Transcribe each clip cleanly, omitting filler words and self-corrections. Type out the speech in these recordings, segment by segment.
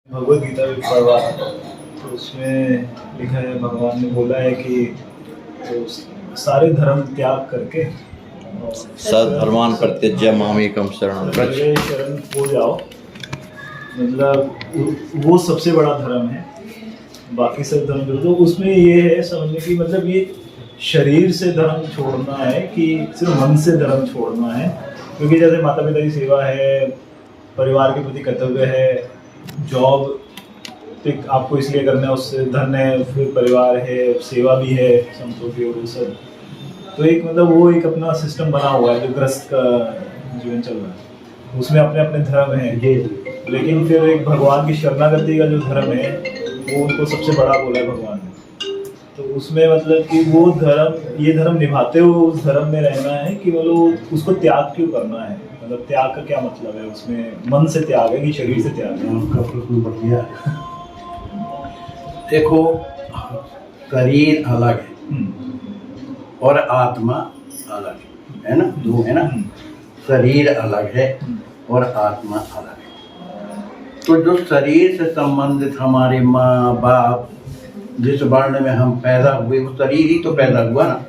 भगवद गीता भी पढ़ा तो उसमें लिखा है, भगवान ने बोला है कि तो सारे धर्म त्याग करके सधर्मान प्रत्यज्य मामेकम शरणं व्रज। मेरे शरण हो जाओ। मतलब वो सबसे बड़ा धर्म है, बाकी सब धर्म जो तो उसमें ये है समझने की, मतलब ये शरीर से धर्म छोड़ना है कि सिर्फ मन से धर्म छोड़ना है। क्योंकि जैसे माता पिता की सेवा है, परिवार के प्रति कर्तव्य है, जॉब एक आपको इसलिए करना है, उससे धन है, फिर परिवार है, सेवा भी है संतों की, और वो सब तो एक मतलब वो एक अपना सिस्टम बना हुआ है जो ग्रस्त का जीवन चल रहा है, उसमें अपने अपने धर्म हैं। लेकिन फिर एक भगवान की शरणागति का जो धर्म है वो उनको सबसे बड़ा बोला है भगवान ने। तो उसमें मतलब कि वो धर्म, ये धर्म निभाते हुए उस धर्म में रहना है कि मतलब उसको त्याग क्यों करना है, मतलब त्याग का क्या मतलब है, उसमें मन से त्याग है कि शरीर से त्याग है? उसका प्रश्न बढ़िया। देखो, शरीर अलग है और आत्मा अलग है ना, दो है ना। शरीर अलग है और आत्मा अलग है। तो जो शरीर से संबंधित हमारे माँ बाप, जिस वर्ण में हम पैदा हुए, वो शरीर ही तो पैदा हुआ ना।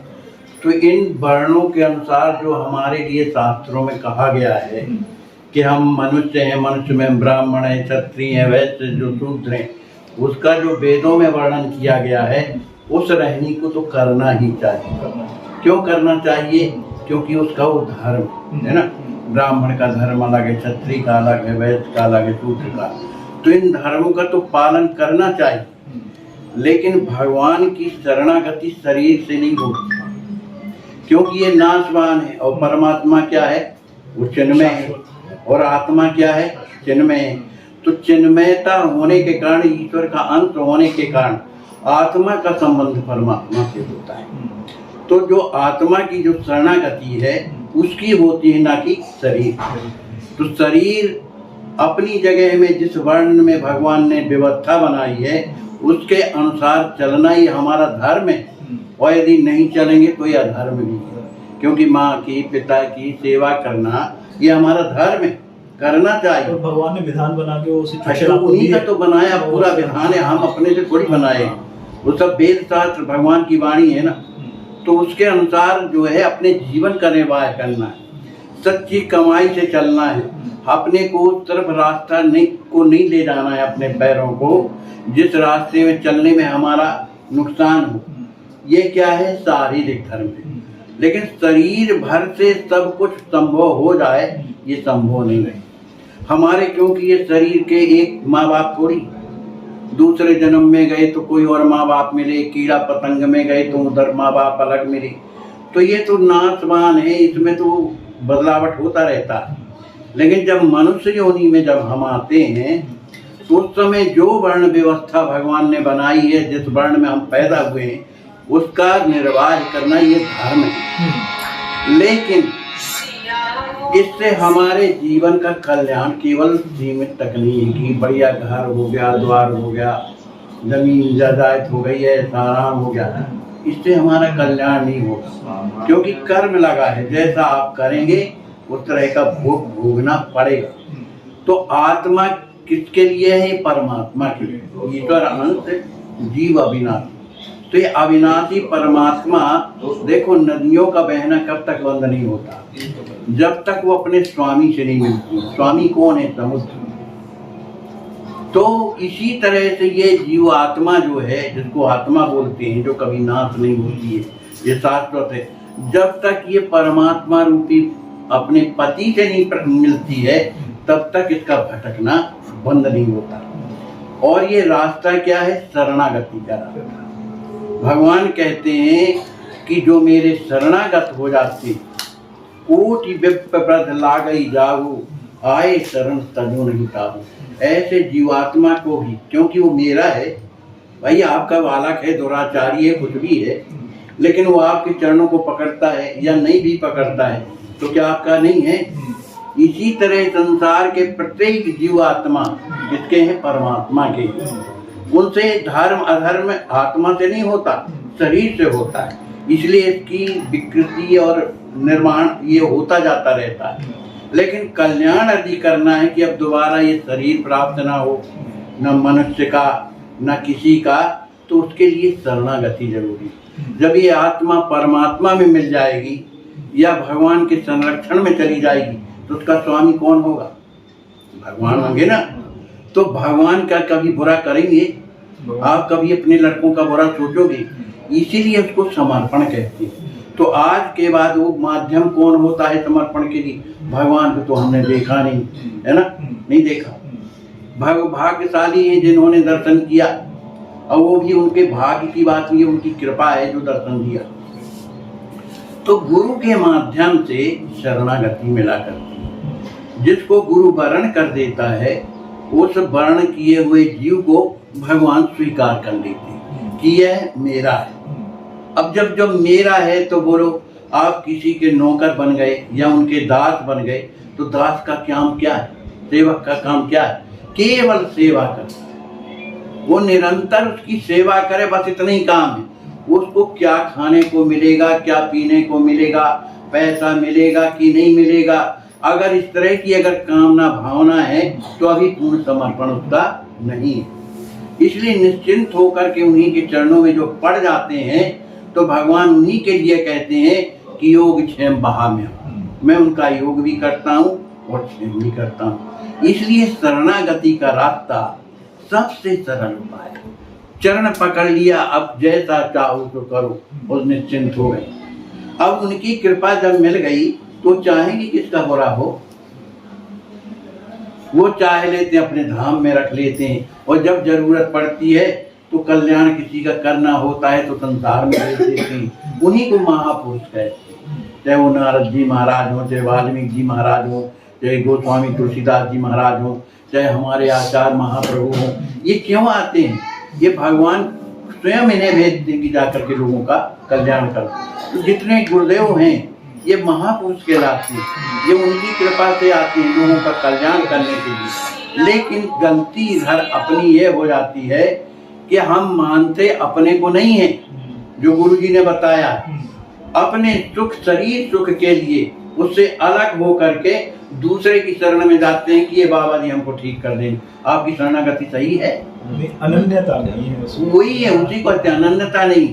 तो इन वर्णों के अनुसार जो हमारे लिए शास्त्रों में कहा गया है कि हम मनुष्य हैं, मनुष्य में ब्राह्मण है, क्षत्रिय है, वैश्य जो शूद्र हैं, उसका जो वेदों में वर्णन किया गया है उस रहनी को तो करना ही चाहिए। क्यों करना चाहिए? क्योंकि उसका वो धर्म है ना। ब्राह्मण का धर्म अलग है, क्षत्रिय का अलग है, वैश्य का अलग है, शूद्र का। तो इन धर्मों का तो पालन करना चाहिए। लेकिन भगवान की शरणागति शरीर से नहीं होती, क्योंकि ये नाशवान है। और परमात्मा क्या है? वो चिन्मय है। और आत्मा क्या है? चिन्मय है। तो चिन्मयता होने के कारण, ईश्वर का अंश होने के कारण आत्मा का संबंध परमात्मा से होता है। तो जो आत्मा की जो शरणागति है उसकी होती है, ना कि शरीर। तो शरीर अपनी जगह में जिस वर्ण में भगवान ने व्यवस्था बनाई है उसके अनुसार चलना ही हमारा धर्म है। और यदि नहीं चलेंगे तो यह अधर्म भी है। क्योंकि माँ की, पिता की सेवा करना ये हमारा धर्म है, करना चाहिए। तो भगवान ने विधान बना के वो उन्हीं का तो बनाया पूरा विधान है, हम अपने से थोड़ी बनाए। वो सब वेद शास्त्र भगवान की वाणी है ना। तो उसके अनुसार जो है अपने जीवन का निर्वाह करना है, सच्ची कमाई से चलना है, अपने को उस तरफ रास्ता नहीं ले जाना है, अपने पैरों को जिस रास्ते में चलने में हमारा नुकसान हो। ये क्या है? शारीरिक धर्म है। लेकिन शरीर भर से सब कुछ संभव हो जाए, ये संभव नहीं है हमारे। क्योंकि ये शरीर के एक माँ बाप थोड़ी, दूसरे जन्म में गए तो कोई और माँ बाप मिले, कीड़ा पतंग में गए तो उधर माँ बाप अलग मिले। तो ये तो नाशवान है, इसमें तो बदलावट होता रहता है। लेकिन जब मनुष्य योनि में जब हम आते हैं तो उस समय जो वर्ण व्यवस्था भगवान ने बनाई है, जिस वर्ण में हम पैदा हुए हैं, उसका निर्वाह करना ये धर्म है। लेकिन इससे हमारे जीवन का कल्याण केवल सीमित तक नहीं है कि बढ़िया घर हो गया, द्वार हो गया, जमीन जायदाद हो गई है, आराम हो गया। इससे हमारा कल्याण नहीं होगा, क्योंकि कर्म लगा है। जैसा आप करेंगे उस तरह का भोग भोगना पड़ेगा। तो आत्मा किसके लिए है? परमात्मा के लिए। ईश्वर अनंत, जीव अविनाशी। तो ये अविनाशी परमात्मा, देखो नदियों का बहना कब तक बंद नहीं होता? जब तक वो अपने स्वामी से नहीं मिलती। स्वामी कौन है? समुद्र। तो इसी तरह से ये जीव आत्मा जो है, जिसको आत्मा बोलते हैं, जो कभी नाश नहीं होती है, ये शाश्वत है। जब तक ये परमात्मा रूपी अपने पति से नहीं मिलती है तब तक इसका भटकना बंद नहीं होता। और ये रास्ता क्या है? शरणागति का रास्ता। भगवान कहते हैं कि जो मेरे शरणागत हो जाते, कोटि विप्रद लागई जाऊ, आए शरण तजो नहीं ताऊ। ऐसे जीवात्मा को भी, क्योंकि वो मेरा है भाई, आपका बालक है, दुराचारी है, कुछ भी है, लेकिन वो आपके चरणों को पकड़ता है या नहीं भी पकड़ता है तो क्या आपका नहीं है? इसी तरह संसार के प्रत्येक जीवात्मा जिसके हैं परमात्मा के, उनसे धर्म अधर्म आत्मा से नहीं होता, शरीर से होता है। इसलिए इसकी विकृति और निर्माण ये होता जाता रहता है। लेकिन कल्याण यदि करना है कि अब दोबारा ये शरीर प्राप्त ना हो, न मनुष्य का न किसी का, तो उसके लिए शरणागति जरूरी। जब ये आत्मा परमात्मा में मिल जाएगी या भगवान के संरक्षण में चली जाएगी तो उसका स्वामी कौन होगा? भगवान होंगे ना। तो भगवान का कभी बुरा करेंगे? आप कभी अपने लड़कों का बुरा सोचोगे? इसीलिए उसको समर्पण कहते हैं। तो आज के बाद वो माध्यम कौन होता है समर्पण के लिए? भगवान को तो हमने देखा नहीं, है ना, नहीं देखा। भाग्यशाली हैं जिन्होंने दर्शन किया, और वो भी उनके भाग्य की बात नहीं है, उनकी कृपा है जो दर्शन दिया। तो गुरु के माध्यम से शरणागति मिला करती है। जिसको गुरु वर्ण कर देता है उस वर्ण किए हुए जीव को भगवान स्वीकार कर लेते हैं कि यह मेरा है। अब जब मेरा है तो बोलो, आप किसी के नौकर बन गए या उनके दास बन गए, तो दास का काम क्या है? सेवक का काम क्या है? केवल सेवा कर, वो निरंतर उसकी सेवा करे, बस इतना ही काम है। उसको क्या खाने को मिलेगा, क्या पीने को मिलेगा, पैसा मिलेगा कि नहीं मिलेगा, अगर इस तरह की अगर कामना भावना है तो अभी पूर्ण समर्पण उसका नहीं है। इसलिए निश्चिंत होकर के उन्हीं के चरणों में जो पड़ जाते हैं तो भगवान उन्हीं के लिए कहते हैं कि योग क्षेम बहा में, मैं उनका योग भी करता हूँ और क्षेम भी करता हूँ। इसलिए शरणागति का रास्ता सबसे सरल उपाय है। चरण पकड़ लिया, अब जैसा चाहो तो करो, और निश्चिंत हो गए। अब उनकी कृपा जब मिल गई तो चाहेंगे किसका बुरा हो? वो चाह लेते अपने धाम में रख लेते हैं, और जब जरूरत पड़ती है तो कल्याण किसी का करना होता है तो संसार में भेज देते हैं। उन्हीं को महापुरुष कहते हैं। चाहे वो नारद जी महाराज हो, चाहे वाल्मीकि जी महाराज हो, चाहे गोस्वामी तुलसीदास जी महाराज हो, चाहे हमारे आचार्य महाप्रभु हो। ये क्यों आते हैं? ये भगवान स्वयं इन्हें भेज देंगे जाकर के लोगों का कल्याण कर। तो जितने गुरुदेव हैं ये महापुरुष कहलाते हैं, ये उनकी कृपा से आते हैं लोगों का कल्याण करने के लिए। लेकिन गलती इधर अपनी ये हो जाती है कि हम मानते अपने को नहीं है, जो गुरु जी ने बताया, अपने सुख शरीर सुख के लिए उससे अलग हो करके दूसरे की शरण में जाते हैं कि ये बाबा जी हमको ठीक कर दें। आपकी शरणागति सही है? अनन्यता नहीं है उसमें। वही है, उसी को अनन्यता नहीं।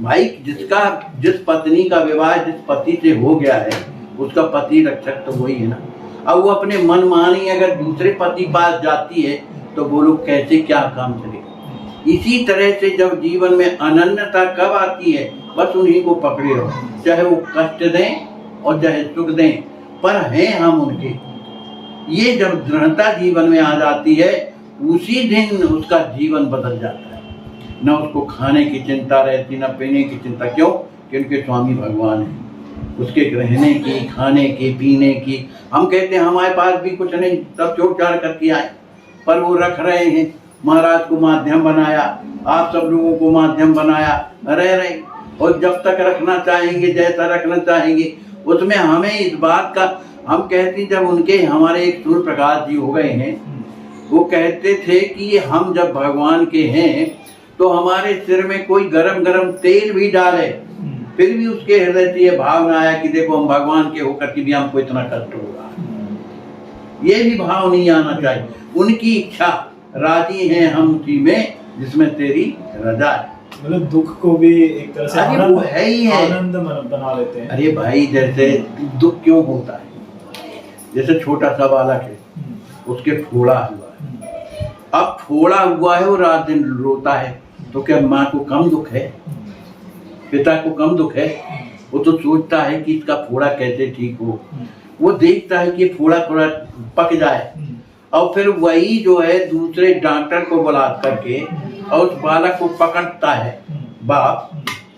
भाई जिस पत्नी का विवाह जिस पति से हो गया है उसका पति रक्षक तो वही है ना। अब वो अपने मन मानी अगर दूसरे पति पास जाती है तो बोलो कैसे क्या काम चलेगा। इसी तरह से जब जीवन में अनन्यता कब आती है, बस उन्हीं को पकड़े रहो, चाहे वो कष्ट दें और चाहे सुख दें, पर हैं हम उनके। ये जब दृढ़ता जीवन में आ जाती है उसी दिन उसका जीवन बदल जाता है। न उसको खाने की चिंता रहती, न पीने की चिंता। क्यों? क्योंकि स्वामी भगवान है। उसके रहने की, खाने की, पीने की। हम कहते हैं हमारे पास भी कुछ नहीं, सब छोड़ छाड़ करके आए, पर वो रख रहे हैं। महाराज को माध्यम बनाया, आप सब लोगों को माध्यम बनाया, रह रहे। और जब तक रखना चाहेंगे, जैसा रखना चाहेंगे, उसमें हमें इस बात का, हम कहते हैं जब उनके हमारे एक सूर्य प्रकाश जी हो गए हैं, वो कहते थे कि हम जब भगवान के हैं तो हमारे सिर में कोई गरम गरम तेल भी डाले फिर भी उसके हृदय से ये भाव न आया कि देखो हम भगवान के होकर के भी हमको इतना कष्ट होगा। ये भी भाव नहीं आना चाहिए। उनकी इच्छा, राजी हैं हम उसी में जिसमें तेरी रजा है। मतलब दुख को भी एक तरह से अरे वो है ही है, आनंद बना लेते हैं। अरे भाई जैसे दुख क्यों होता है? जैसे छोटा सा बालक है, उसके फोड़ा हुआ है, अब फोड़ा हुआ है वो रात दिन रोता है, तो क्या माँ को कम दुख है? पिता को कम दुख है? वो तो सोचता है कि इसका फोड़ा कैसे ठीक हो। वो देखता है कि फोड़ा थोड़ा पक जाए, और फिर वही जो है दूसरे डॉक्टर को बुला करके और उस बालक को पकड़ता है बाप,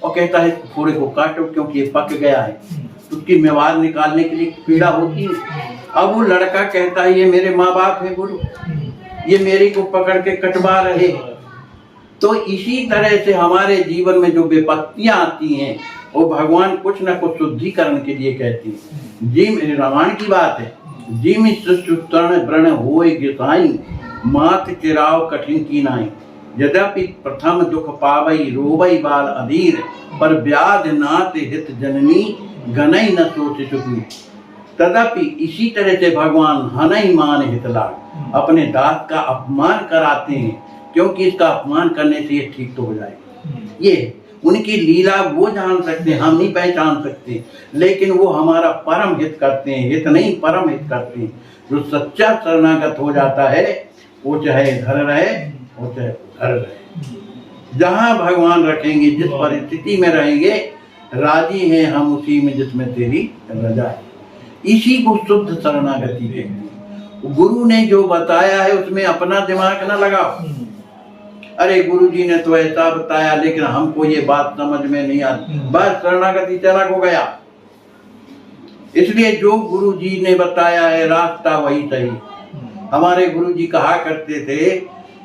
और कहता है फोड़े को काटो क्योंकि ये पक गया है। तो उसकी मेवाड़ निकालने के लिए पीड़ा होती है। अब वो लड़का कहता है ये मेरे माँ बाप है, बोलो ये मेरे को पकड़ के कटवा रहे। तो इसी तरह से हमारे जीवन में जो विपत्तियां आती हैं वो भगवान कुछ न कुछ शुद्धिकरण के लिए कहती है। जिम रामायण की बात है, जिम तर्ण व्रण होए गिसाई, मात चिराव कठिन की नाई, यद्यपि प्रथम दुख पावई रोवई बाल अधीर, पर व्याध नाथ हित जननी गनई न सोच चुकी। तदपि इसी तरह से भगवान हनहि मान हितलाग अपने दास का अपमान कराते हैं, क्योंकि इसका अपमान करने से ये ठीक तो हो जाएगा। ये उनकी लीला वो जान सकते हैं, हम नहीं पहचान सकते, लेकिन वो हमारा परम हित करते हैं, हित नहीं परम हित करते हैं। जो सच्चा शरणागत हो जाता है वो चाहे घर रहे वो चाहे घर रहे, जहाँ भगवान रखेंगे, जिस परिस्थिति में रहेंगे, राजी हैं हम उसी में जिसमें तेरी रजा है। इसी को शुद्ध शरणागति कहते हैं। गुरु ने जो बताया है उसमें अपना दिमाग न लगाओ। अरे गुरु जी ने तो ऐसा बताया लेकिन हमको ये बात समझ में नहीं आती, बस शरणागति चला हो गया। इसलिए जो गुरु जी ने बताया है रास्ता वही सही। हमारे गुरु जी कहा करते थे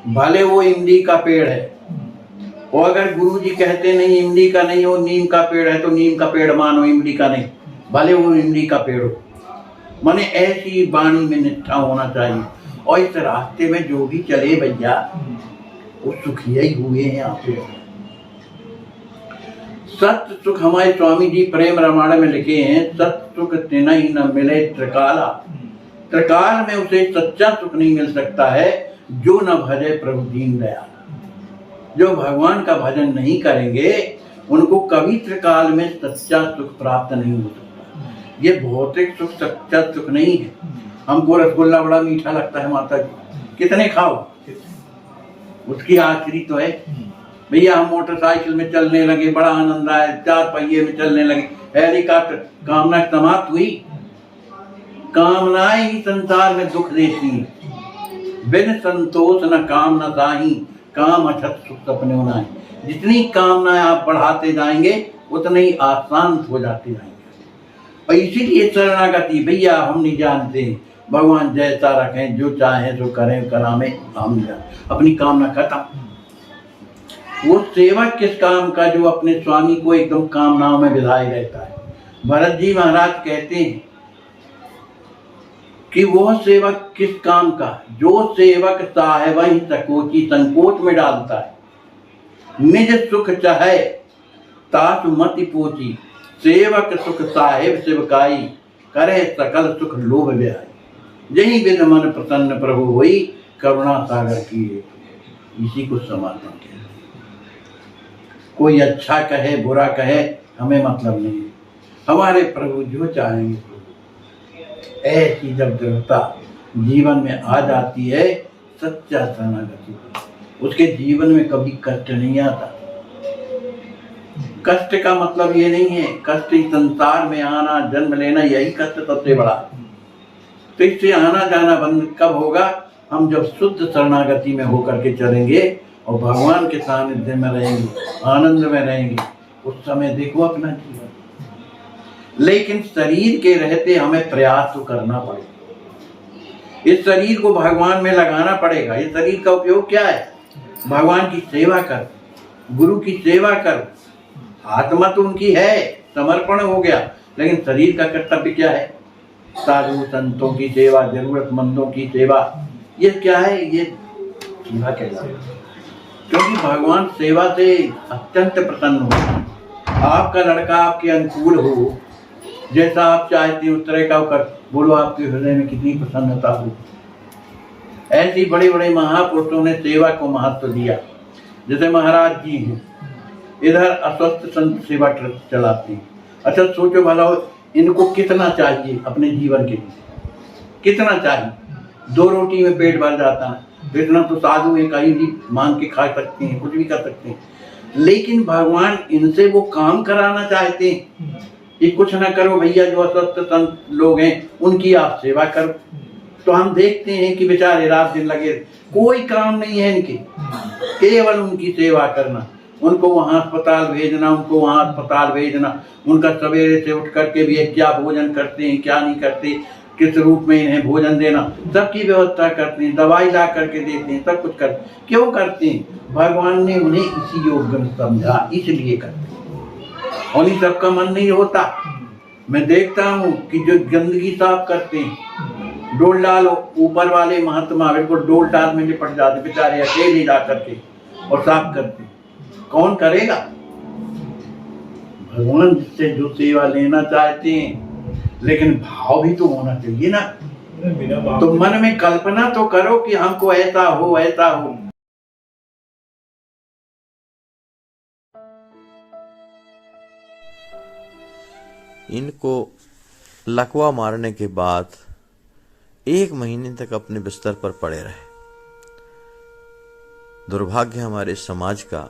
भले वो इमली का पेड़ है, और अगर गुरु जी कहते नहीं इमली का नहीं हो नीम का पेड़ है तो नीम का पेड़ मानो, इमली का नहीं, भले वो इमली का पेड़ हो। माने ऐसी वाणी में निष्ठा होना चाहिए। और इस रास्ते में जो भी चले भैया वो सुखिया ही हुए हैं आप। सत्य सुख हमारे स्वामी जी प्रेम रामायण में लिखे हैं, सत्य सुख तिना ही न मिले त्रिकाला। त्रिकाल में उसे सच्चा सुख नहीं मिल सकता है जो न भजे प्रभु दीन दयाल। जो भगवान का भजन नहीं करेंगे उनको कभी त्रिकाल में सच्चा सुख प्राप्त नहीं हो सकता। ये भौतिक सुख सच्चा सुख नहीं है। हमको रसगुल्ला बड़ा मीठा लगता है माता जी, कितने खाओ, उसकी आखिरी तो है। भैया हम मोटरसाइकिल में चलने लगे, बड़ा आनंद आया, 4 पहिए में चलने लगे, हेलीकॉप्टर, कामना समाप्त हुई। कामनाएं ही संसार में दुख देती हैं। बिन संतोष न काम न साही, काम अछत सुख सपने होना। जितनी कामनाएं आप बढ़ाते जाएंगे उतने ही आसान हो जाते जाएंगे। और इसीलिए शरणागति भैया हम नहीं जानते, भगवान जैसा रखें, जो चाहे जो करें करामे, हम नहीं जानते, अपनी कामना खत्म। वो सेवक किस काम का जो अपने स्वामी को एकदम कामनाओं में विधाई रहता है। भरत जी महाराज कहते हैं कि वो सेवक किस काम का, जो सेवक साहेब ही सकोची संकोच में डालता है। निज सुख चाहे तासु मति पोची, सेवक सुख साहेब सेवकाई, करे सकल सुख लोभ व्याई। यही विध मन प्रसन्न प्रभु हुई, करुणा सागर की। इसी को समाधान कहते हैं। कोई अच्छा कहे बुरा कहे हमें मतलब नहीं, हमारे प्रभु जो चाहेंगे। ऐसी जब दृढ़ता जीवन में आ जाती है, सच्चा शरणागति, उसके जीवन में कभी कष्ट नहीं आता। कष्ट का मतलब ये नहीं है, कष्ट इस संसार में आना जन्म लेना यही कष्ट सबसे बड़ा। तो इससे आना जाना बंद कब होगा? हम जब शुद्ध शरणागति में होकर के चलेंगे और भगवान के सानिध्य में रहेंगे, आनंद में रहेंगे, उस समय देखो अपना जीवन। लेकिन शरीर के रहते हमें प्रयास तो करना पड़ेगा। इस शरीर को भगवान में लगाना पड़ेगा। इस शरीर का उपयोग क्या है? भगवान की सेवा कर, गुरु की सेवा कर। आत्मा तो उनकी है, समर्पण हो गया, लेकिन शरीर का कर्तव्य क्या है? साधु संतों की सेवा, जरूरतमंदों की सेवा। ये क्या है? ये सेवा कहलाता है। क्योंकि भगवान सेवा से अत्यंत प्रसन्न होता है। आपका लड़का आपके अनुकूल हो, जैसा आप चाहते हैं उस तरह का कर, बोलो आपके हृदय में कितनी प्रसन्नता हो। ऐसी बड़े बड़े महापुरुषों ने सेवा को महत्व दिया। जैसे महाराज जी हैं, इधर अस्वस्थ संत सेवा ट्रस्ट चलाते हैं। अच्छा सोचो भला इनको कितना चाहिए अपने जीवन के लिए, कितना चाहिए? 2 रोटी में पेट भर जाता है, इतना तो साधु है, कहीं भी मांग के खा सकते हैं, कुछ भी कर सकते हैं। लेकिन भगवान इनसे वो काम कराना चाहते हैं कि कुछ ना करो भैया, जो अस्वस्थ संत लोग हैं उनकी आप सेवा करो। तो हम देखते हैं कि बेचारे रात दिन लगे, कोई काम नहीं है इनके, केवल उनकी सेवा करना, उनको वहाँ अस्पताल भेजना, उनको वहाँ अस्पताल भेजना, उनका सवेरे से उठ करके भी क्या भोजन करते हैं क्या नहीं करते, किस रूप में इन्हें भोजन देना, सबकी व्यवस्था करते हैं, दवाई ला करके देते हैं, सब कुछ करते। क्यों करते हैं? भगवान ने उन्हें इसी योग्य समझा, इसलिए करते हैं। और इन सबका मन नहीं होता। मैं देखता हूँ कि जो गंदगी साफ करते हैं, डोल डालो, ऊपर वाले महात्मा बिल्कुल डोल डाल में निपट जाते, बेचारे अकेले जा करके और साफ करते। कौन करेगा? भगवान जिससे जो सेवा लेना चाहते हैं लेकिन भाव भी तो होना चाहिए ना। बिना भाव तो मन में कल्पना तो करो कि हमको ऐसा हो ऐसा हो। इनको लकवा मारने के बाद 1 महीने तक अपने बिस्तर पर पड़े रहे। दुर्भाग्य हमारे समाज का,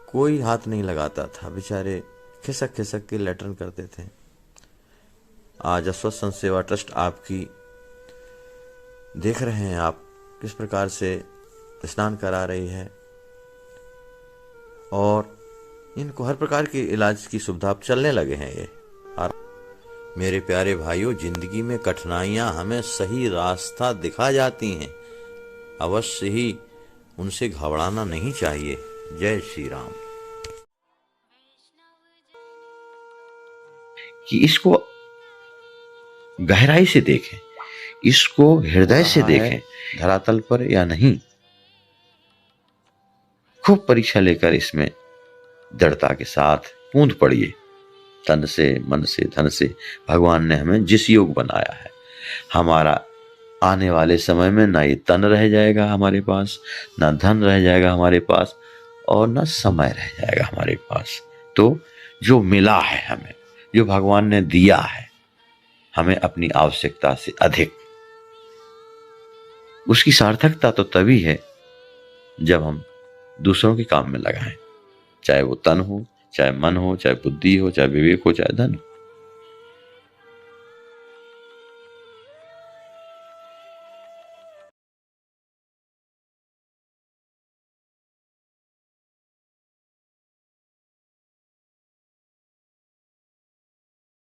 कोई हाथ नहीं लगाता था, बेचारे खिसक खिसक के लेटरिन करते थे। आज अस्वस्थ संत सेवा ट्रस्ट आपकी देख रहे हैं आप किस प्रकार से स्नान करा रही है, और इनको हर प्रकार के इलाज की सुविधा अब चलने लगे हैं ये। और मेरे प्यारे भाइयों, जिंदगी में कठिनाइयां हमें सही रास्ता दिखा जाती हैं, अवश्य ही उनसे घबराना नहीं चाहिए। जय श्री राम। कि इसको गहराई से देखें, इसको हृदय से देखें, धरातल पर या नहीं। खूब परीक्षा लेकर इसमें दृढ़ता के साथ कूद पड़िए। तन से, मन से, धन से भगवान ने हमें जिस योग बनाया है, हमारा आने वाले समय में ना ये तन रह जाएगा हमारे पास, ना धन रह जाएगा हमारे पास, और ना समय रह जाएगा हमारे पास। तो जो मिला है हमें, जो भगवान ने दिया है हमें अपनी आवश्यकता से अधिक, उसकी सार्थकता तो तभी है जब हम दूसरों के काम में लगाएं, चाहे वो तन हो, चाहे मन हो, चाहे बुद्धि हो, चाहे विवेक हो, चाहे धन हो।